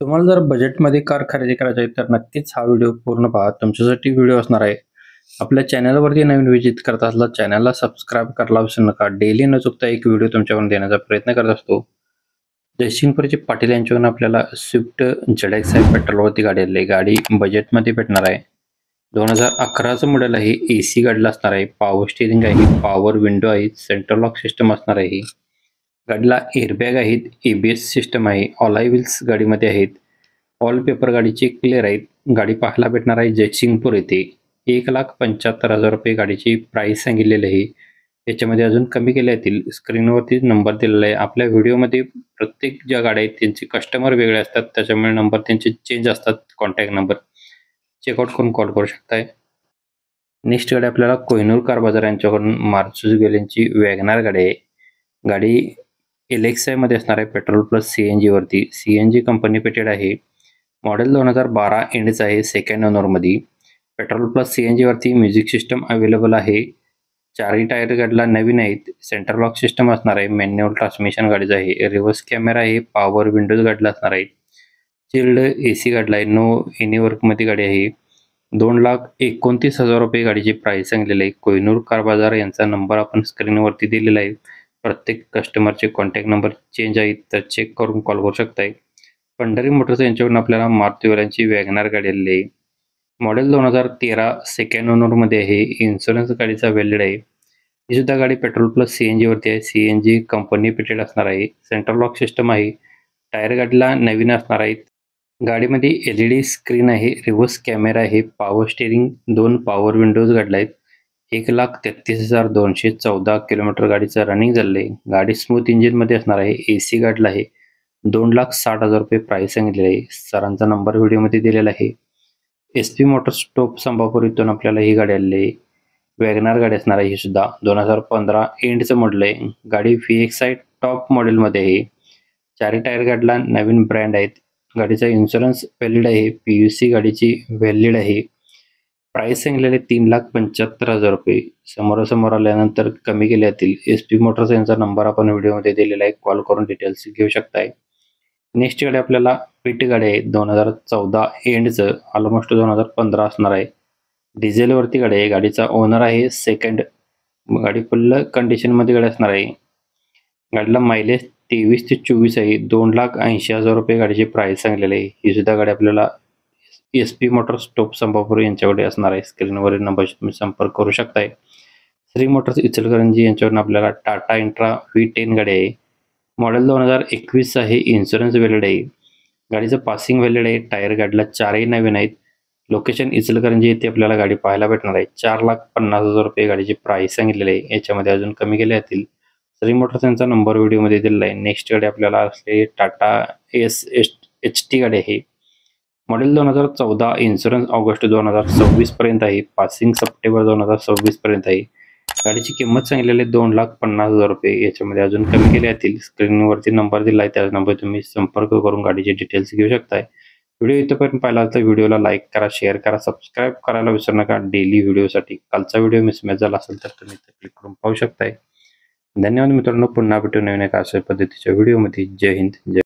तुम्हाला जर बजेटमध्ये कार खरेदी करायची आहे, तर नक्कीच हा व्हिडिओ पूर्ण पहा. तुमच्यासाठी व्हिडिओ असणार आहे. आपल्या चॅनलवरती नवीन व्हिजिट करत असला चॅनलला सबस्क्राईब करायला विसरू नका. डेली न चुकता एक व्हिडिओ तुमच्याकडून देण्याचा प्रयत्न करत असतो. जयसिंगपूरचे पाटील यांच्याकडून आपल्याला स्विफ्ट ZX पेट्रोलवरती गाडी आली आहे. गाडी बजेटमध्ये भेटणार आहे. 2011चं मॉडेल आहे. AC गाडीला असणार आहे. पॉवर स्टिअरिंग आहे. पॉवर विंडो आहे. सेंट्रल लॉक सिस्टम असणार आहे. गाडीला एअरबॅग आहेत. ABS सिस्टम आहे. ऑलॉय व्हील्स गाडीमध्ये आहेत. ऑल पेपर गाडीचे क्लिअर आहेत. गाडी पाहायला भेटणार आहे जयसिंगपूर येथे. 1,75,000 गाडीची प्राइस सांगितलेली आहे. याच्यामध्ये अजून कमी केले येतील. स्क्रीनवरती नंबर दिलेला आहे. आपल्या व्हिडिओमध्ये प्रत्येक ज्या गाड्या आहेत त्यांचे कस्टमर वेगळे असतात, त्याच्यामुळे नंबर त्यांचे चेंज असतात. कॉन्टॅक्ट नंबर चेकआउट करून कॉल करू शकताय. नेक्स्ट गाडी आपल्याला कोहिनूर कार बाजार यांच्याकडून मारुती सुझुकी यांची वॅगनार गाडी आहे. गाडी LXI मध्ये असणार आहे. पेट्रोल प्लस CNG वरती. CNG कंपनी पेटेड आहे. मॉडेल 2012 एंडचं आहे. सेकंड ओनरमध्ये. पेट्रोल प्लस CNG वरती म्युझिक सिस्टम अवेलेबल आहे. चारही टायर गाडीला नवीन आहेत. सेंटर लॉक सिस्टम असणार आहे. मॅन्युअल ट्रान्समिशन गाडीचं आहे. रिव्हर्स कॅमेरा आहे. पॉवर विंडोज गाडीला असणार आहे. चिल्ड AC गाडीला आहे. नो एनी वर्कमध्ये गाडी आहे. 2,29,000 गाडीची प्राइस सांगलेली आहे. कोहिनूर कार बाजार यांचा नंबर आपण स्क्रीनवरती दिलेला आहे. प्रत्येक कस्टमरचे कॉन्टॅक्ट नंबर चेंज आहेत, तर चेक करून कॉल करू शकताय. पंढरी मोटर्स यांच्याकडून आपल्याला मारुतीवाल्यांची वॅगनार गाडी आलेली आहे. मॉडेल 2013 सेकंड ओनरमध्ये आहे. इन्शुरन्स गाडीचा व्हॅलिड आहे. ही सुद्धा गाडी पेट्रोल प्लस CNG वरती आहे. CNG कंपनी पेटेड असणार आहे. सेंट्रल लॉक सिस्टम आहे. टायर गाडीला नवीन असणार आहेत. गाडीमध्ये LED स्क्रीन आहे. रिव्हर्स कॅमेरा आहे. पॉवर स्टिअरिंग, 2 पॉवर विंडोज गाडीला आहेत. 1,33,214 किलोमीटर गाडीचं रनिंग झालेलं आहे. गाडी स्मूथ इंजिनमध्ये असणार आहे. AC गाडीला आहे. 2,60,000 प्राइस सांगितलेली आहे. सरांचा नंबर व्हिडिओमध्ये दिलेला आहे. SP मोटर्स टॉप संभापूर इथून आपल्याला ही गाडी आलेली आहे. वॅगनार गाडी असणार आहे. ही सुद्धा 2015 एंडचं मॉडेल आहे. गाडी VXI टॉप मॉडेलमध्ये आहे. चारही टायर गाडीला नवीन ब्रँड आहेत. गाडीचा इन्शुरन्स व्हॅलिड आहे. PUC गाडीची व्हॅलिड आहे. प्राइस सांगितलेले 3,75,000. समोरासमोर आल्यानंतर कमी केले जातील. SP मोटर्स यांचा नंबर आपण व्हिडिओमध्ये दिलेला आहे. कॉल करून डिटेल्स घेऊ शकताय. नेक्स्ट गाडी आपल्याला पिट गाडी आहे. 2014 एंडचं, ऑलमोस्ट 2015 असणार आहे. डिझेलवरती गाडी आहे. गाडीचा ओनर आहे सेकंड. गाडी फुल कंडिशनमध्ये गाडी असणार आहे. गाडीला मायलेज 23 ते 24 आहे. 2,80,000 गाडीची प्राइस सांगलेली आहे. ही सुद्धा गाडी आपल्याला SP मोटर्स टॉप संभापूर यांच्याकडे असणार आहे. स्क्रीनवरील नंबरशी तुम्ही संपर्क करू शकताय. श्री मोटर्स इचलकरंजी यांच्याकडून आपल्याला टाटा इंट्रा V10 गाडी आहे. मॉडेल 2021 आहे. इन्शुरन्स व्हॅलिड आहे. गाडीचं पासिंग व्हॅलिड आहे. टायर गाडीला चारही नवीन आहेत. लोकेशन इचलकरंजी येथे आपल्याला गाडी पाहायला भेटणार आहे. 4,50,000 गाडीची प्राइस सांगितलेली आहे. याच्यामध्ये अजून कमी केले जातील. श्री मोटर्स यांचा नंबर व्हिडिओमध्ये दिलेला आहे. नेक्स्ट गाडी आपल्याला असले टाटा HT गाडी आहे. मॉडेल 2014, इन्शुरन्स ऑगस्ट 2026 पर्यंत आहे. पासिंग सप्टेंबर 2026 पर्यंत आहे. गाडीची किंमत सांगितलेली आहे 2,50,000. याच्यामध्ये अजून कमी केले जातील. स्क्रीनवरती नंबर दिला आहे. त्या नंबर तुम्ही संपर्क करून गाडीचे डिटेल्स घेऊ शकताय. व्हिडिओ इथपर्यंत पाहिला तर व्हिडिओला लाईक करा, शेअर करा, सबस्क्राईब करायला विसरू नका. डेली व्हिडिओसाठी कालचा व्हिडिओ मिसमॅच झाला असेल तर तुम्ही क्लिक करून पाहू शकताय. धन्यवाद मित्रांनो. पुन्हा भेटू नवीन एका अशा पद्धतीच्या व्हिडिओमध्ये. जय हिंद, जय